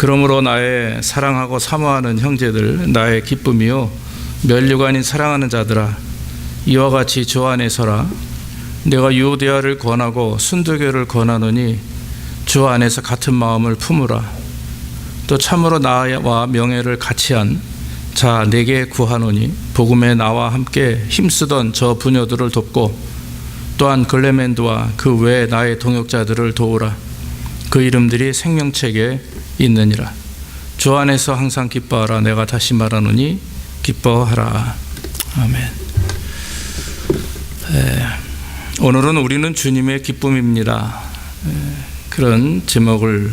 그러므로 나의 사랑하고 사모하는 형제들, 나의 기쁨이요 면류관인 사랑하는 자들아, 이와 같이 주 안에 서라. 내가 유오디아를 권하고 순두교를 권하노니 주 안에서 같은 마음을 품으라. 또 참으로 나와 명예를 같이 한 자 내게 구하노니 복음에 나와 함께 힘쓰던 저 부녀들을 돕고 또한 글레멘드와 그 외 나의 동역자들을 도우라. 그 이름들이 생명책에 있느니라. 주 안에서 항상 기뻐하라. 내가 다시 말하노니 기뻐하라. 아멘. 오늘은 우리는 주님의 기쁨입니다. 그런 제목을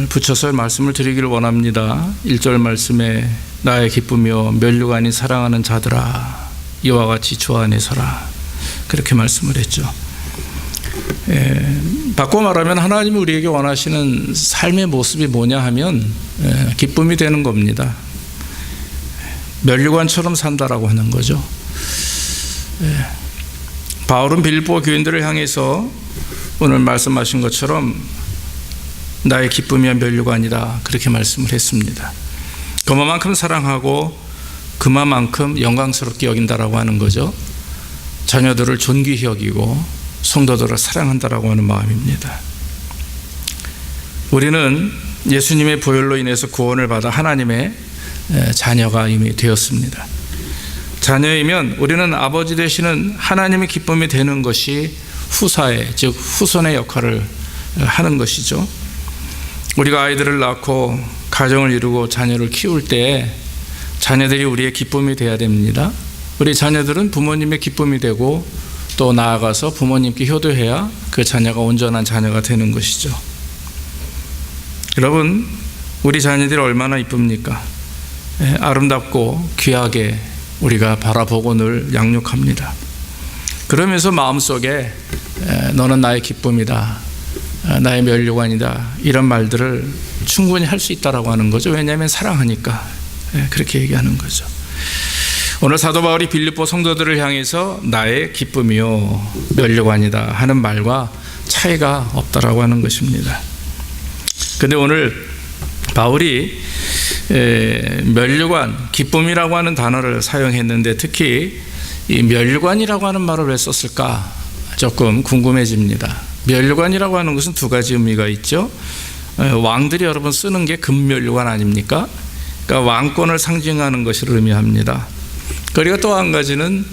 붙여서 말씀을 드리기를 원합니다. 1절 말씀에 나의 기쁨이요 면류관인 사랑하는 자들아, 이와 같이 주 안에 서라. 그렇게 말씀을 했죠. 바꿔 말하면 하나님이 우리에게 원하시는 삶의 모습이 뭐냐 하면 기쁨이 되는 겁니다. 면류관처럼 산다라고 하는 거죠. 바울은 빌립보 교인들을 향해서 오늘 말씀하신 것처럼 나의 기쁨이야 면류관이다, 그렇게 말씀을 했습니다. 그만큼 사랑하고 그만큼 영광스럽게 여긴다라고 하는 거죠. 자녀들을 존귀히 여기고 성도들을 사랑한다라고 하는 마음입니다. 우리는 예수님의 보혈로 인해서 구원을 받아 하나님의 자녀가 이미 되었습니다. 자녀이면 우리는 아버지 되시는 하나님의 기쁨이 되는 것이 후사의, 즉 후손의 역할을 하는 것이죠. 우리가 아이들을 낳고 가정을 이루고 자녀를 키울 때 자녀들이 우리의 기쁨이 되어야 됩니다. 우리 자녀들은 부모님의 기쁨이 되고 또 나아가서 부모님께 효도해야 그 자녀가 온전한 자녀가 되는 것이죠. 여러분, 우리 자녀들이 얼마나 이쁩니까? 아름답고 귀하게 우리가 바라보고 늘 양육합니다. 그러면서 마음속에 너는 나의 기쁨이다, 나의 면류관이다, 이런 말들을 충분히 할 수 있다라고 하는 거죠. 왜냐하면 사랑하니까 그렇게 얘기하는 거죠. 오늘 사도 바울이 빌립보 성도들을 향해서 나의 기쁨이요 면류관이다 하는 말과 차이가 없다라고 하는 것입니다. 그런데 오늘 바울이 면류관, 기쁨이라고 하는 단어를 사용했는데 특히 이 면류관이라고 하는 말을 왜 썼을까 조금 궁금해집니다. 면류관이라고 하는 것은 두 가지 의미가 있죠. 왕들이 여러분 쓰는 게 금면류관 아닙니까? 그러니까 왕권을 상징하는 것을 의미합니다. 그리고 또 한 가지는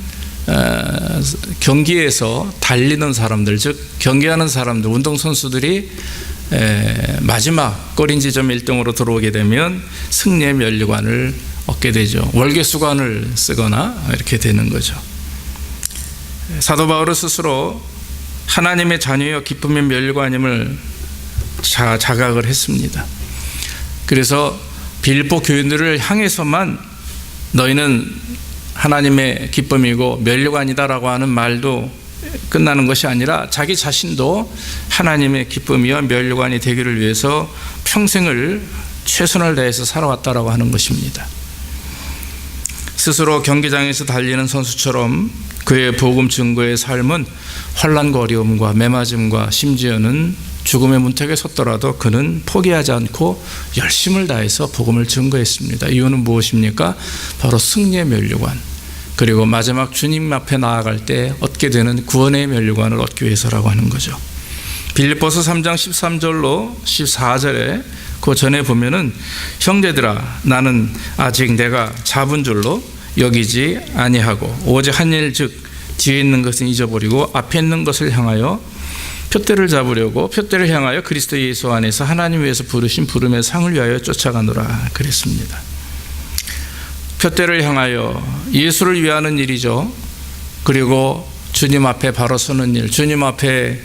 경기에서 달리는 사람들, 즉 경기하는 사람들, 운동선수들이 마지막 골인 지점 1등으로 들어오게 되면 승리의 면류관을 얻게 되죠. 월계수관을 쓰거나 이렇게 되는 거죠. 사도 바울은 스스로 하나님의 자녀여 기쁨의 면류관임을 자각을 했습니다. 그래서 빌립보 교인들을 향해서만 너희는 하나님의 기쁨이고 면류관이다라고 하는 말도 끝나는 것이 아니라 자기 자신도 하나님의 기쁨이와 면류관이 되기를 위해서 평생을 최선을 다해서 살아왔다라고 하는 것입니다. 스스로 경기장에서 달리는 선수처럼 그의 복음 증거의 삶은 환난과 어려움과 매맞음과 심지어는 죽음의 문턱에 섰더라도 그는 포기하지 않고 열심을 다해서 복음을 증거했습니다. 이유는 무엇입니까? 바로 승리의 면류관, 그리고 마지막 주님 앞에 나아갈 때 얻게 되는 구원의 면류관을 얻기 위해서라고 하는 거죠. 빌립보서 3장 13절로 14절에 그 전에 보면은 형제들아 나는 아직 내가 잡은 줄로 여기지 아니하고 오직 한 일 즉 뒤에 있는 것은 잊어버리고 앞에 있는 것을 향하여 표대를 잡으려고 표대를 향하여 그리스도 예수 안에서 하나님 위에서 부르신 부름의 상을 위하여 쫓아가노라 그랬습니다. 표대를 향하여 예수를 위하는 일이죠. 그리고 주님 앞에 바로 서는 일, 주님 앞에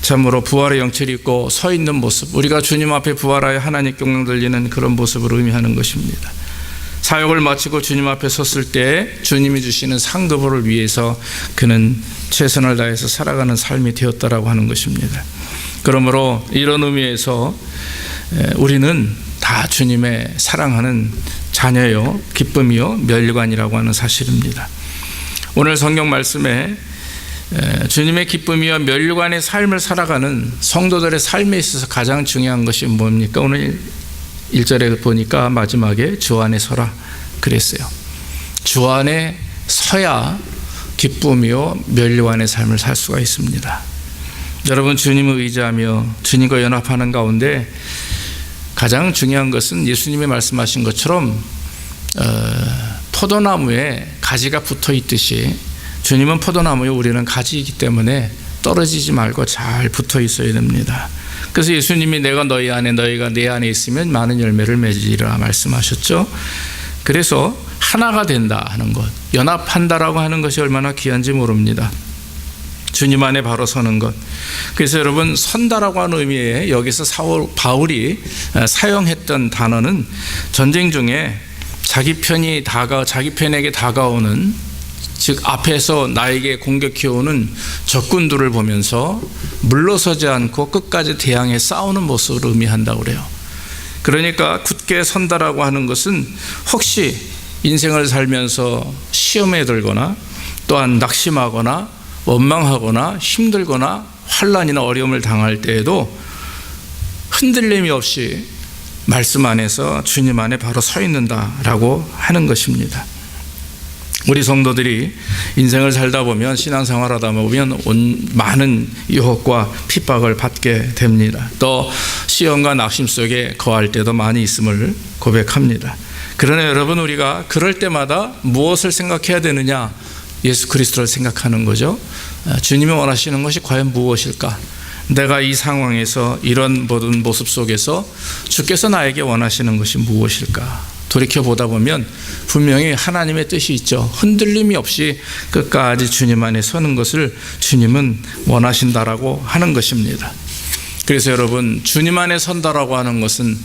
참으로 부활의 영철이 있고 서 있는 모습, 우리가 주님 앞에 부활하여 하나님께 영광 돌리는 그런 모습을 의미하는 것입니다. 사역을 마치고 주님 앞에 섰을 때 주님이 주시는 상급을 위해서 그는 최선을 다해서 살아가는 삶이 되었다라고 하는 것입니다. 그러므로 이런 의미에서 우리는 다 주님의 사랑하는 자녀요 기쁨이요 면류관이라고 하는 사실입니다. 오늘 성경 말씀에 주님의 기쁨이여 멸류관의 삶을 살아가는 성도들의 삶에 있어서 가장 중요한 것이 뭡니까? 오늘 1절에 보니까 마지막에 주 안에 서라 그랬어요. 주 안에 서야 기쁨이요 멸류관의 삶을 살 수가 있습니다. 여러분, 주님을 의지하며 주님과 연합하는 가운데 가장 중요한 것은 예수님이 말씀하신 것처럼 포도나무에 가지가 붙어 있듯이 주님은 포도나무에 우리는 가지이기 때문에 떨어지지 말고 잘 붙어 있어야 됩니다. 그래서 예수님이 내가 너희 안에 너희가 내 안에 있으면 많은 열매를 맺으리라 말씀하셨죠. 그래서 하나가 된다 하는 것, 연합한다라고 하는 것이 얼마나 귀한지 모릅니다. 주님 안에 바로 서는 것. 그래서 여러분, 선다라고 하는 의미에 여기서 바울이 사용했던 단어는 전쟁 중에 자기 편에게 다가오는, 즉 앞에서 나에게 공격해오는 적군들을 보면서 물러서지 않고 끝까지 대항해 싸우는 모습을 의미한다고 그래요. 그러니까 굳게 선다라고 하는 것은 혹시 인생을 살면서 시험에 들거나 또한 낙심하거나 원망하거나 힘들거나 환난이나 어려움을 당할 때에도 흔들림이 없이 말씀 안에서 주님 안에 바로 서 있는다라고 하는 것입니다. 우리 성도들이 인생을 살다 보면, 신앙생활하다 보면 많은 유혹과 핍박을 받게 됩니다. 또 시험과 낙심 속에 거할 때도 많이 있음을 고백합니다. 그러나 여러분, 우리가 그럴 때마다 무엇을 생각해야 되느냐? 예수 그리스도를 생각하는 거죠. 주님이 원하시는 것이 과연 무엇일까? 내가 이 상황에서 이런 모든 모습 속에서 주께서 나에게 원하시는 것이 무엇일까? 돌이켜보다 보면 분명히 하나님의 뜻이 있죠. 흔들림이 없이 끝까지 주님 안에 서는 것을 주님은 원하신다라고 하는 것입니다. 그래서 여러분, 주님 안에 선다라고 하는 것은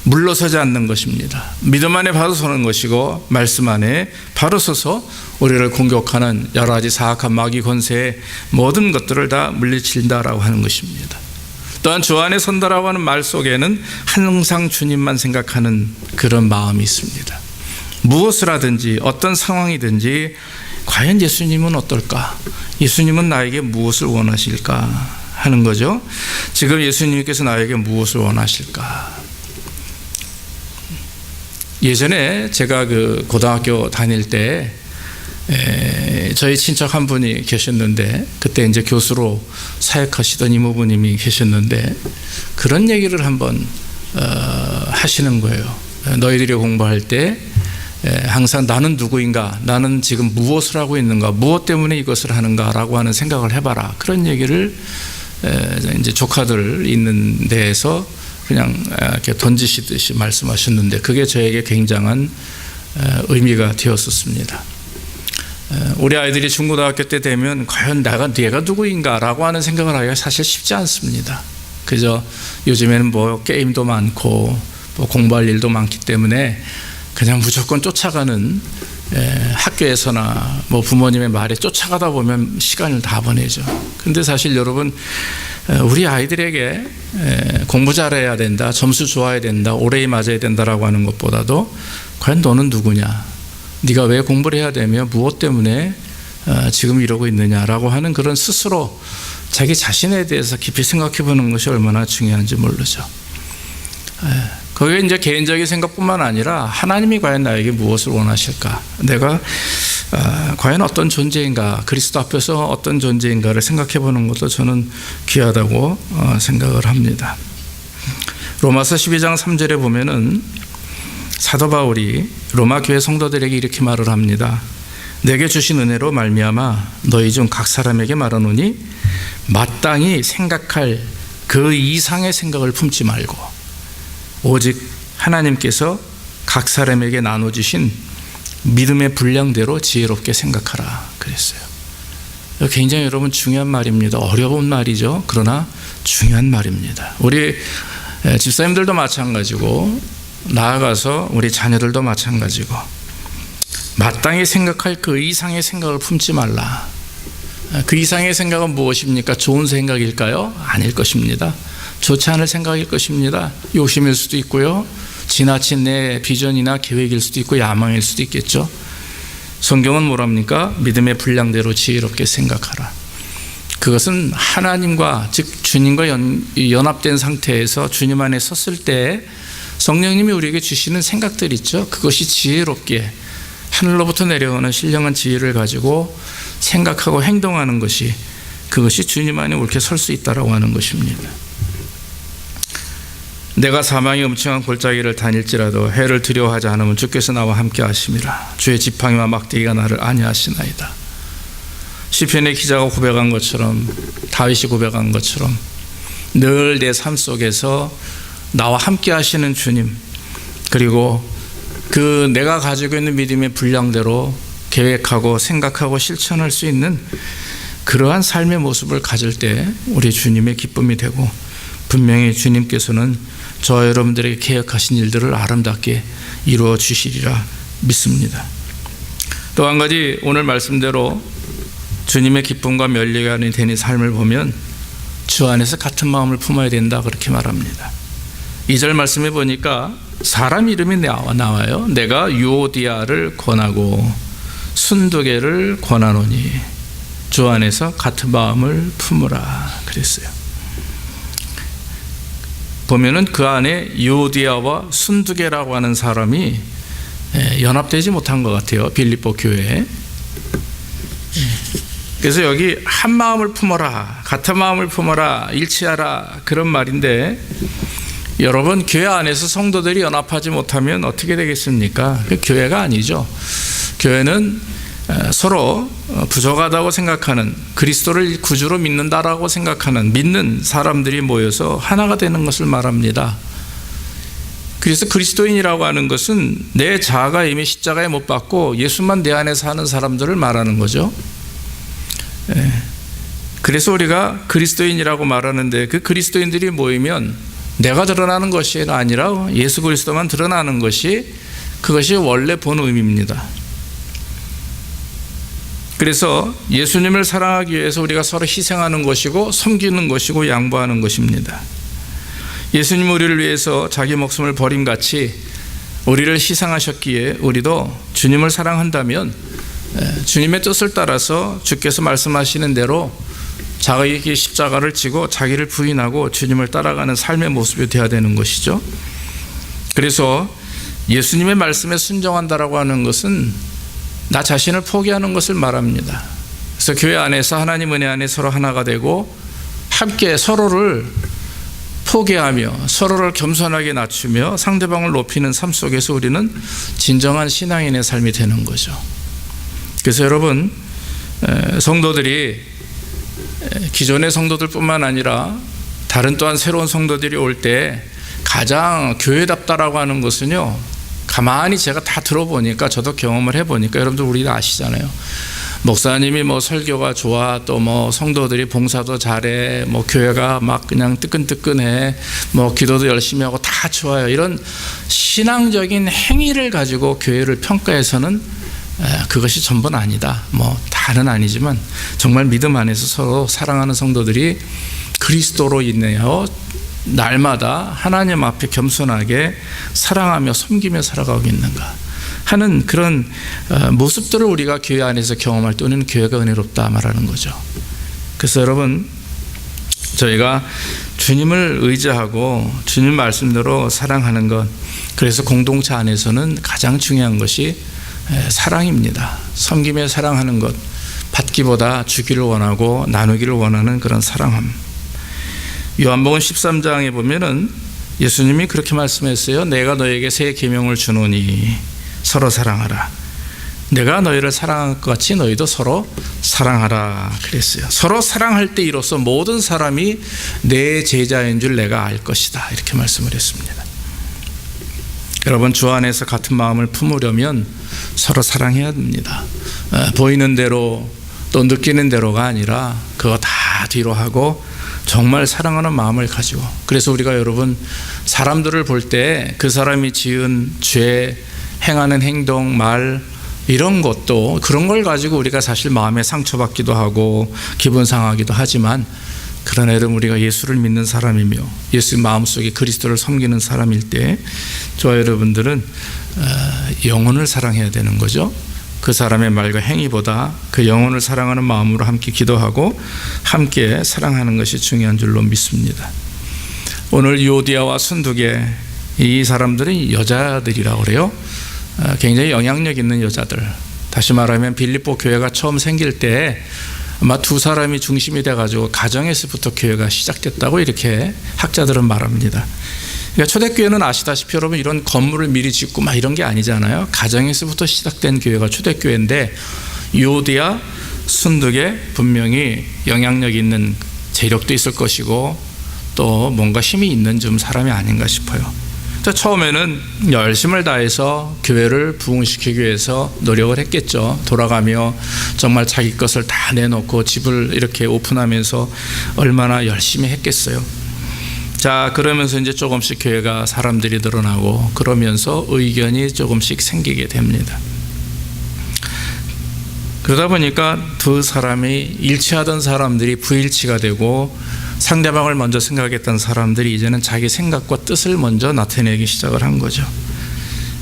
물러서지 않는 것입니다. 믿음 안에 바로 서는 것이고, 말씀 안에 바로 서서 우리를 공격하는 여러 가지 사악한 마귀 권세의 모든 것들을 다 물리친다라고 하는 것입니다. 또한 주 안에 선다라고 하는 말 속에는 항상 주님만 생각하는 그런 마음이 있습니다. 무엇을 하든지 어떤 상황이든지 과연 예수님은 어떨까? 예수님은 나에게 무엇을 원하실까 하는 거죠. 지금 예수님께서 나에게 무엇을 원하실까? 예전에 제가 고등학교 다닐 때 저희 친척 한 분이 계셨는데, 그때 이제 교수로 사역하시던 이모부님이 계셨는데, 그런 얘기를 한번 하시는 거예요. 너희들이 공부할 때 항상 나는 누구인가, 나는 지금 무엇을 하고 있는가, 무엇 때문에 이것을 하는가라고 하는 생각을 해봐라. 그런 얘기를 이제 조카들 있는 데에서 그냥 이렇게 던지시듯이 말씀하셨는데, 그게 저에게 굉장한 의미가 되었었습니다. 우리 아이들이 중고등학교 때 되면 과연 내가 누구인가 라고 하는 생각을 하기가 사실 쉽지 않습니다. 그저 요즘에는 뭐 게임도 많고 뭐 공부할 일도 많기 때문에 그냥 무조건 쫓아가는, 학교에서나 뭐 부모님의 말에 쫓아가다 보면 시간을 다 보내죠. 그런데 사실 여러분, 우리 아이들에게 공부 잘해야 된다, 점수 좋아야 된다, 오래 맞아야 된다라고 하는 것보다도 과연 너는 누구냐, 네가 왜 공부를 해야 되며 무엇 때문에 지금 이러고 있느냐라고 하는 그런 스스로 자기 자신에 대해서 깊이 생각해 보는 것이 얼마나 중요한지 모르죠. 거기에 이제 개인적인 생각뿐만 아니라 하나님이 과연 나에게 무엇을 원하실까, 내가 과연 어떤 존재인가, 그리스도 앞에서 어떤 존재인가를 생각해 보는 것도 저는 귀하다고 생각을 합니다. 로마서 12장 3절에 보면은 사도 바울이 로마 교회 성도들에게 이렇게 말을 합니다. 내게 주신 은혜로 말미암아 너희 중 각 사람에게 말하노니 마땅히 생각할 그 이상의 생각을 품지 말고 오직 하나님께서 각 사람에게 나눠주신 믿음의 분량대로 지혜롭게 생각하라 그랬어요. 굉장히 여러분 중요한 말입니다. 어려운 말이죠. 그러나 중요한 말입니다. 우리 집사님들도 마찬가지고, 나아가서 우리 자녀들도 마찬가지고, 마땅히 생각할 그 이상의 생각을 품지 말라. 그 이상의 생각은 무엇입니까? 좋은 생각일까요? 아닐 것입니다. 좋지 않을 생각일 것입니다. 욕심일 수도 있고요, 지나친 내 비전이나 계획일 수도 있고 야망일 수도 있겠죠. 성경은 뭐랍니까? 믿음의 분량대로 지혜롭게 생각하라. 그것은 하나님과, 즉 주님과 연합된 상태에서 주님 안에 섰을 때 성령님이 우리에게 주시는 생각들 있죠. 그것이 지혜롭게 하늘로부터 내려오는 신령한 지혜를 가지고 생각하고 행동하는 것이, 그것이 주님 안에 옳게 설 수 있다라고 하는 것입니다. 내가 사망의 음침한 골짜기를 다닐지라도 해를 두려워하지 않으면 주께서 나와 함께 하심이라. 주의 지팡이와 막대기가 나를 안위하시나이다. 시편의 기자가 고백한 것처럼, 다윗이 고백한 것처럼 늘 내 삶 속에서 나와 함께 하시는 주님, 그리고 그 내가 가지고 있는 믿음의 분량대로 계획하고 생각하고 실천할 수 있는 그러한 삶의 모습을 가질 때 우리 주님의 기쁨이 되고, 분명히 주님께서는 저와 여러분들에게 계획하신 일들을 아름답게 이루어 주시리라 믿습니다. 또 한 가지, 오늘 말씀대로 주님의 기쁨과 면류관이 되는 삶을 보면 주 안에서 같은 마음을 품어야 된다, 그렇게 말합니다. 2절 말씀에 보니까 사람 이름이 나와요. 내가 유오디아를 권하고 순두개를 권하노니 주 안에서 같은 마음을 품으라 그랬어요. 보면은 그 안에 유오디아와 순두개라고 하는 사람이 연합되지 못한 것 같아요, 빌립보 교회에. 그래서 여기 한 마음을 품어라, 같은 마음을 품어라, 일치하라, 그런 말인데, 여러분 교회 안에서 성도들이 연합하지 못하면 어떻게 되겠습니까? 그 교회가 아니죠. 교회는 서로 부족하다고 생각하는, 그리스도를 구주로 믿는다라고 생각하는 믿는 사람들이 모여서 하나가 되는 것을 말합니다. 그래서 그리스도인이라고 하는 것은 내 자아가 이미 십자가에 못 박고 예수만 내 안에 사는 사람들을 말하는 거죠. 그래서 우리가 그리스도인이라고 말하는데, 그 그리스도인들이 모이면 내가 드러나는 것이 아니라 예수 그리스도만 드러나는 것이, 그것이 원래 본 의미입니다. 그래서 예수님을 사랑하기 위해서 우리가 서로 희생하는 것이고 섬기는 것이고 양보하는 것입니다. 예수님 우리를 위해서 자기 목숨을 버림같이 우리를 희생하셨기에 우리도 주님을 사랑한다면 주님의 뜻을 따라서 주께서 말씀하시는 대로 자기의 십자가를 지고 자기를 부인하고 주님을 따라가는 삶의 모습이 되어야 되는 것이죠. 그래서 예수님의 말씀에 순종한다라고 하는 것은 나 자신을 포기하는 것을 말합니다. 그래서 교회 안에서 하나님 은혜 안에 서로 하나가 되고 함께 서로를 포기하며 서로를 겸손하게 낮추며 상대방을 높이는 삶 속에서 우리는 진정한 신앙인의 삶이 되는 거죠. 그래서 여러분, 성도들이 기존의 성도들뿐만 아니라 다른 또한 새로운 성도들이 올 때 가장 교회답다라고 하는 것은요, 가만히 제가 다 들어보니까, 저도 경험을 해보니까 여러분들 우리 다 아시잖아요. 목사님이 뭐 설교가 좋아, 또 뭐 성도들이 봉사도 잘해, 뭐 교회가 막 그냥 뜨끈뜨끈해, 뭐 기도도 열심히 하고 다 좋아요. 이런 신앙적인 행위를 가지고 교회를 평가해서는 그것이 전부는 아니다. 뭐 다는 아니지만 정말 믿음 안에서 서로 사랑하는 성도들이 그리스도로 인하여 날마다 하나님 앞에 겸손하게 사랑하며 섬기며 살아가고 있는가 하는 그런 모습들을 우리가 교회 안에서 경험할 때 우리는 교회가 은혜롭다 말하는 거죠. 그래서 여러분, 저희가 주님을 의지하고 주님 말씀대로 사랑하는 것, 그래서 공동체 안에서는 가장 중요한 것이 사랑입니다. 섬기며 사랑하는 것, 받기보다 주기를 원하고 나누기를 원하는 그런 사랑함. 요한복음 13장에 보면은 예수님이 그렇게 말씀했어요. 내가 너에게 새 계명을 주노니 서로 사랑하라. 내가 너희를 사랑한 것 같이 너희도 서로 사랑하라 그랬어요. 서로 사랑할 때 이로써 모든 사람이 내 제자인 줄 내가 알 것이다, 이렇게 말씀을 했습니다. 여러분, 주 안에서 같은 마음을 품으려면 서로 사랑해야 됩니다. 보이는 대로 또 느끼는 대로가 아니라 그거 다 뒤로 하고 정말 사랑하는 마음을 가지고, 그래서 우리가 여러분 사람들을 볼 때 그 사람이 지은 죄, 행하는 행동, 말, 이런 것도 그런 걸 가지고 우리가 사실 마음에 상처받기도 하고 기분 상하기도 하지만, 그러나 여러분 우리가 예수를 믿는 사람이며 예수 마음속에 그리스도를 섬기는 사람일 때 저와 여러분들은 영혼을 사랑해야 되는 거죠. 그 사람의 말과 행위보다 그 영혼을 사랑하는 마음으로 함께 기도하고 함께 사랑하는 것이 중요한 줄로 믿습니다. 오늘 유오디아와 순두계, 이 사람들은 여자들이라고 그래요. 굉장히 영향력 있는 여자들. 다시 말하면 빌립보 교회가 처음 생길 때 아마 두 사람이 중심이 돼가지고 가정에서부터 교회가 시작됐다고 이렇게 학자들은 말합니다. 그러니까 초대교회는 아시다시피 여러분 이런 건물을 미리 짓고 막 이런 게 아니잖아요. 가정에서부터 시작된 교회가 초대교회인데 유오디아, 순두계 분명히 영향력 있는 재력도 있을 것이고 또 뭔가 힘이 있는 좀 사람이 아닌가 싶어요. 처음에는 열심을 다해서 교회를 부흥시키기 위해서 노력을 했겠죠. 돌아가며 정말 자기 것을 다 내놓고 집을 이렇게 오픈하면서 얼마나 열심히 했겠어요. 자, 그러면서 이제 조금씩 교회가 사람들이 늘어나고 그러면서 의견이 조금씩 생기게 됩니다. 그러다 보니까 두 사람이 일치하던 사람들이 부일치가 되고 상대방을 먼저 생각했던 사람들이 이제는 자기 생각과 뜻을 먼저 나타내기 시작을 한 거죠.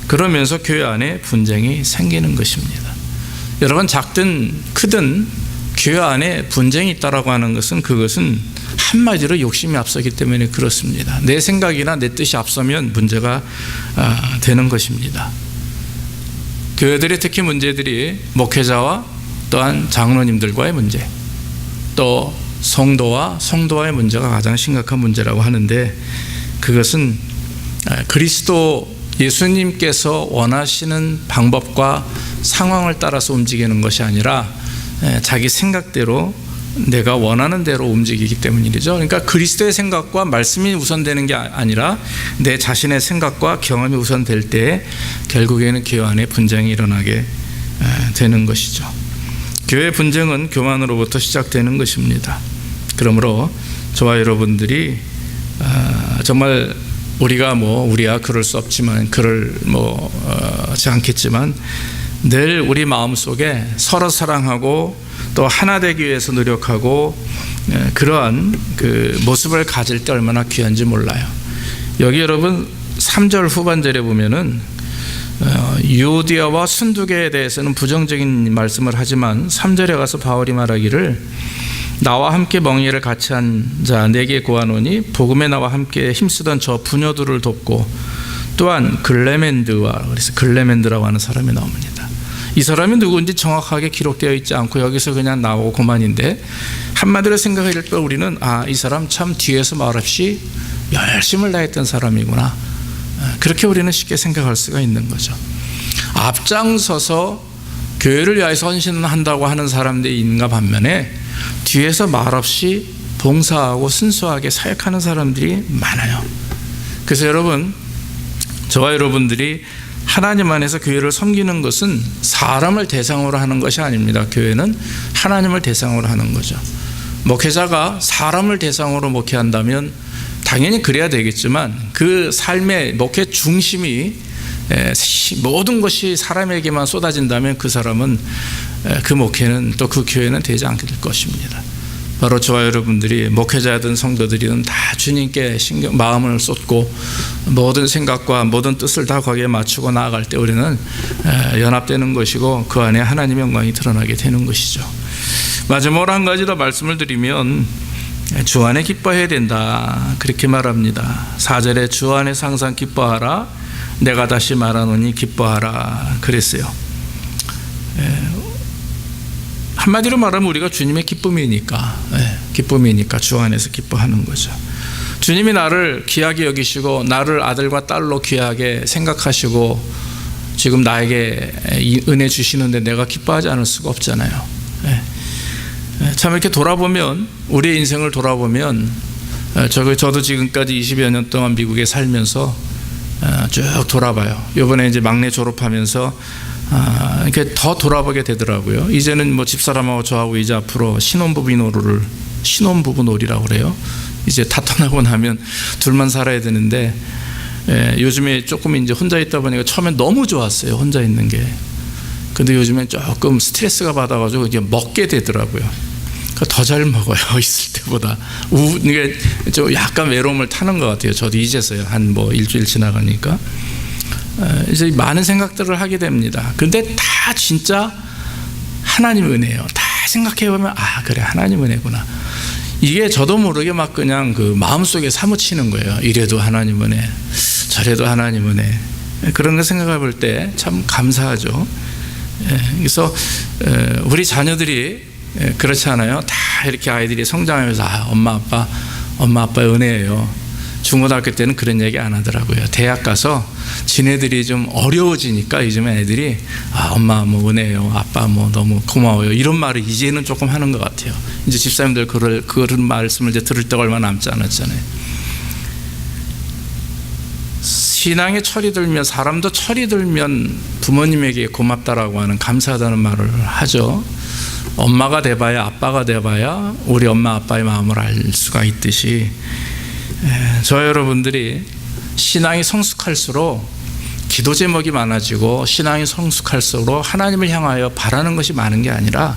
그러면서 교회 안에 분쟁이 생기는 것입니다. 여러분, 작든 크든 교회 안에 분쟁이 있다라고 하는 것은 그것은 한마디로 욕심이 앞서기 때문에 그렇습니다. 내 생각이나 내 뜻이 앞서면 문제가 되는 것입니다. 교회들의 특히 문제들이 목회자와 또한 장로님들과의 문제, 또 성도와의 문제가 가장 심각한 문제라고 하는데, 그것은 그리스도 예수님께서 원하시는 방법과 상황을 따라서 움직이는 것이 아니라 자기 생각대로 내가 원하는 대로 움직이기 때문이죠. 그러니까 그리스도의 생각과 말씀이 우선되는 게 아니라 내 자신의 생각과 경험이 우선될 때 결국에는 교회 안에 분쟁이 일어나게 되는 것이죠. 교회 분쟁은 교만으로부터 시작되는 것입니다. 그러므로 저와 여러분들이 정말 우리야 그럴 수 없지만 그럴지 않겠지만 늘 우리 마음속에 서로 사랑하고 또 하나 되기 위해서 노력하고 그러한 그 모습을 가질 때 얼마나 귀한지 몰라요. 여기 여러분 3절 후반절에 보면은 유오디아와 순두계에 대해서는 부정적인 말씀을 하지만 3절에 가서 바울이 말하기를 나와 함께 멍에를 같이 한 자 내게 구하노니 복음에 나와 함께 힘쓰던 저 부녀들을 돕고 또한 글레멘드와, 그래서 글레멘드라고 하는 사람이 나옵니다. 이 사람이 누구인지 정확하게 기록되어 있지 않고 여기서 그냥 나오고 그만인데 한마디로 생각할 때 우리는 이 사람 참 뒤에서 말없이 열심을 다했던 사람이구나, 그렇게 우리는 쉽게 생각할 수가 있는 거죠. 앞장서서 교회를 위해서 헌신한다고 하는 사람들이 있는가 반면에 뒤에서 말없이 봉사하고 순수하게 사역하는 사람들이 많아요. 그래서 여러분, 저와 여러분들이 하나님 안에서 교회를 섬기는 것은 사람을 대상으로 하는 것이 아닙니다. 교회는 하나님을 대상으로 하는 거죠. 목회자가 사람을 대상으로 목회한다면 당연히 그래야 되겠지만 그 삶의 목회 중심이 모든 것이 사람에게만 쏟아진다면 그 사람은 그 목회는 또 그 교회는 되지 않게 될 것입니다. 바로 저와 여러분들이 목회자든 성도들이든 다 주님께 마음을 쏟고 모든 생각과 모든 뜻을 다 거기에 맞추고 나아갈 때 우리는 연합되는 것이고 그 안에 하나님의 영광이 드러나게 되는 것이죠. 마지막으로 한 가지 더 말씀을 드리면 주 안에 기뻐해야 된다, 그렇게 말합니다. 4절에 주 안에서 항상 기뻐하라, 내가 다시 말하노니 기뻐하라 그랬어요. 한마디로 말하면 우리가 주님의 기쁨이니까 주 안에서 기뻐하는 거죠. 주님이 나를 귀하게 여기시고 나를 아들과 딸로 귀하게 생각하시고 지금 나에게 이 은혜 주시는데 내가 기뻐하지 않을 수가 없잖아요. 참 이렇게 돌아보면, 우리의 인생을 돌아보면, 저도 지금까지 20여 년 동안 미국에 살면서 쭉 돌아봐요. 이번에 이제 막내 졸업하면서 이렇게 더 돌아보게 되더라고요. 이제는 뭐 집사람하고 저하고 이제 앞으로 신혼부부 놀이라고 그래요. 이제 다 떠나고 나면 둘만 살아야 되는데, 요즘에 조금 이제 혼자 있다 보니까 처음엔 너무 좋았어요, 혼자 있는 게. 근데 요즘엔 조금 스트레스가 받아가지고 이제 먹게 되더라고요. 더 잘 먹어요, 있을 때보다. 이게 좀 약간 외로움을 타는 것 같아요. 저도 이제서야 한 일주일 지나가니까. 이제 많은 생각들을 하게 됩니다. 근데 다 진짜 하나님 은혜예요. 다 생각해 보면 그래, 하나님 은혜구나. 이게 저도 모르게 막 그냥 그 마음속에 사무치는 거예요. 이래도 하나님 은혜, 저래도 하나님 은혜. 그런 거 생각해 볼 때 참 감사하죠. 그래서 우리 자녀들이 그렇지 않아요? 다 이렇게 아이들이 성장하면서 엄마 아빠의 은혜예요. 중고등학교 때는 그런 얘기 안 하더라고요. 대학 가서 지네들이 좀 어려워지니까 요즘 애들이 엄마 뭐 은혜예요, 아빠 뭐 너무 고마워요, 이런 말을 이제는 조금 하는 것 같아요. 이제 집사님들 그런 말씀을 이제 들을 때가 얼마 남지 않았잖아요. 신앙에 철이 들면, 사람도 철이 들면 부모님에게 고맙다라고 하는, 감사하다는 말을 하죠. 엄마가 돼봐야, 아빠가 돼봐야 우리 엄마 아빠의 마음을 알 수가 있듯이, 저 여러분들이 신앙이 성숙할수록 기도 제목이 많아지고, 신앙이 성숙할수록 하나님을 향하여 바라는 것이 많은 게 아니라,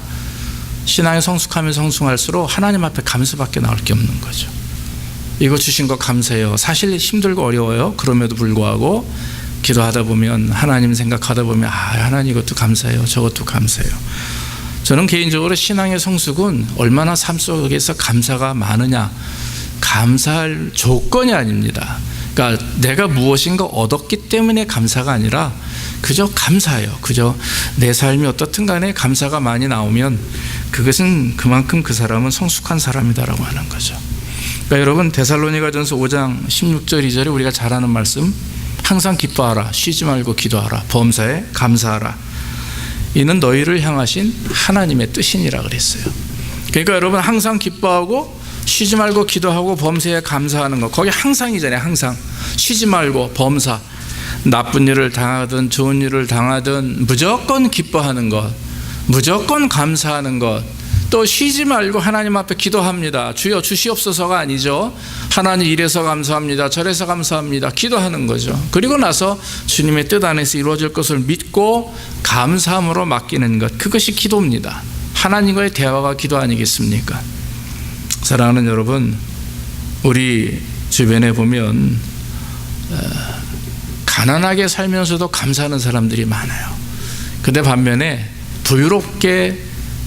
신앙이 성숙하면 성숙할수록 하나님 앞에 감사밖에 나올 게 없는 거죠. 이거 주신 거 감사해요. 사실 힘들고 어려워요. 그럼에도 불구하고 기도하다 보면, 하나님 생각하다 보면 하나님 이것도 감사해요, 저것도 감사해요. 저는 개인적으로 신앙의 성숙은 얼마나 삶 속에서 감사가 많으냐, 감사할 조건이 아닙니다. 그러니까 내가 무엇인가 얻었기 때문에 감사가 아니라 그저 감사해요. 그저 내 삶이 어떻든 간에 감사가 많이 나오면 그것은 그만큼 그 사람은 성숙한 사람이다라고 하는 거죠. 그러니까 여러분, 데살로니가전서 5장 16절 2절에 우리가 잘 아는 말씀, 항상 기뻐하라, 쉬지 말고 기도하라, 범사에 감사하라, 이는 너희를 향하신 하나님의 뜻이니라 그랬어요. 그러니까 여러분, 항상 기뻐하고 쉬지 말고 기도하고 범사에 감사하는 것, 거기 항상이잖아요. 항상 쉬지 말고, 범사, 나쁜 일을 당하든 좋은 일을 당하든 무조건 기뻐하는 것, 무조건 감사하는 것, 또 쉬지 말고 하나님 앞에 기도합니다. 주여 주시옵소서가 아니죠. 하나님 이래서 감사합니다, 저래서 감사합니다, 기도하는 거죠. 그리고 나서 주님의 뜻 안에서 이루어질 것을 믿고 감사함으로 맡기는 것, 그것이 기도입니다. 하나님과의 대화가 기도 아니겠습니까? 사랑하는 여러분, 우리 주변에 보면 가난하게 살면서도 감사하는 사람들이 많아요. 근데 반면에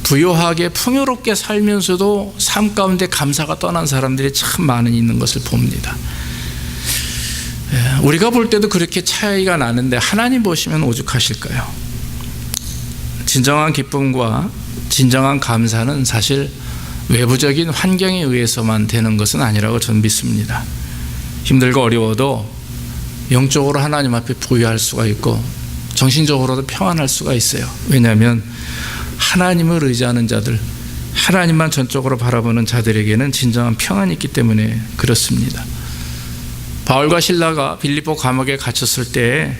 부유하게 풍요롭게 살면서도 삶 가운데 감사가 떠난 사람들이 참 많이 있는 것을 봅니다. 우리가 볼 때도 그렇게 차이가 나는데 하나님 보시면 오죽하실까요? 진정한 기쁨과 진정한 감사는 사실 외부적인 환경에 의해서만 되는 것은 아니라고 저는 믿습니다. 힘들고 어려워도 영적으로 하나님 앞에 부유할 수가 있고 정신적으로도 평안할 수가 있어요. 왜냐하면 하나님을 의지하는 자들, 하나님만 전적으로 바라보는 자들에게는 진정한 평안이 있기 때문에 그렇습니다. 바울과 실라가 빌립보 감옥에 갇혔을 때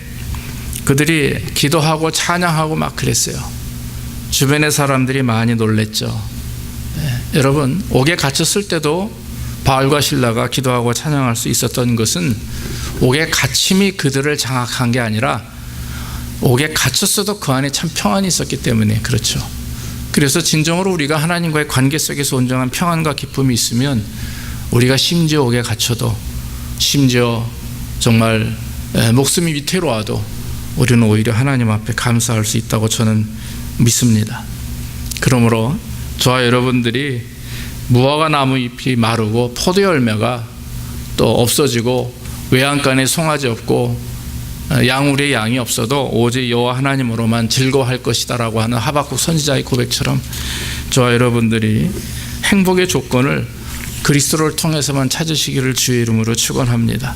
그들이 기도하고 찬양하고 막 그랬어요. 주변의 사람들이 많이 놀랬죠. 여러분, 옥에 갇혔을 때도 바울과 실라가 기도하고 찬양할 수 있었던 것은 옥의 갇힘이 그들을 장악한 게 아니라 옥에 갇혔어도 그 안에 참 평안이 있었기 때문에 그렇죠. 그래서 진정으로 우리가 하나님과의 관계 속에서 온전한 평안과 기쁨이 있으면 우리가 심지어 옥에 갇혀도, 심지어 정말 목숨이 위태로워도 우리는 오히려 하나님 앞에 감사할 수 있다고 저는 믿습니다. 그러므로 저와 여러분들이 무화과 나무 잎이 마르고 포도 열매가 또 없어지고 외양간에 송아지 없고 양우리의 양이 없어도 오직 여호와 하나님으로만 즐거워할 것이다라고 하는 하박국 선지자의 고백처럼 저와 여러분들이 행복의 조건을 그리스도를 통해서만 찾으시기를 주의 이름으로 축원합니다.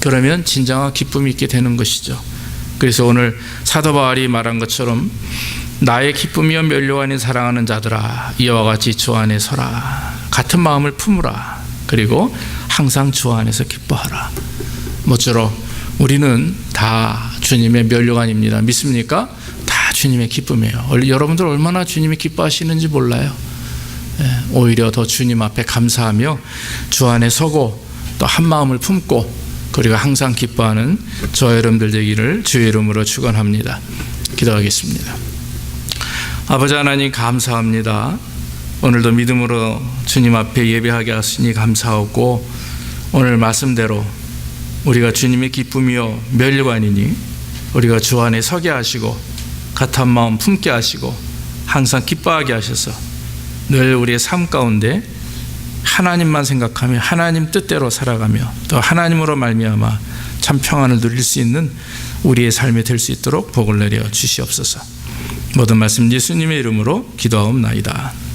그러면 진정한 기쁨이 있게 되는 것이죠. 그래서 오늘 사도 바울이 말한 것처럼 나의 기쁨이여 면류관이 사랑하는 자들아, 이와 같이 주 안에 서라, 같은 마음을 품으라, 그리고 항상 주 안에서 기뻐하라. 모쪼록 우리는 다 주님의 면류관입니다. 믿습니까? 다 주님의 기쁨이에요. 여러분들 얼마나 주님이 기뻐하시는지 몰라요. 오히려 더 주님 앞에 감사하며 주 안에 서고 또 한 마음을 품고 그리고 항상 기뻐하는 저 여러분들 되기를 주의 이름으로 축원합니다. 기도하겠습니다. 아버지 하나님, 감사합니다. 오늘도 믿음으로 주님 앞에 예배하게 하시니 감사하고, 오늘 말씀대로 우리가 주님의 기쁨이요 면류관이니 우리가 주 안에 서게 하시고 같은 마음 품게 하시고 항상 기뻐하게 하셔서 늘 우리의 삶 가운데 하나님만 생각하며 하나님 뜻대로 살아가며 또 하나님으로 말미암아 참 평안을 누릴 수 있는 우리의 삶이 될 수 있도록 복을 내려 주시옵소서. 모든 말씀 예수님의 이름으로 기도하옵나이다.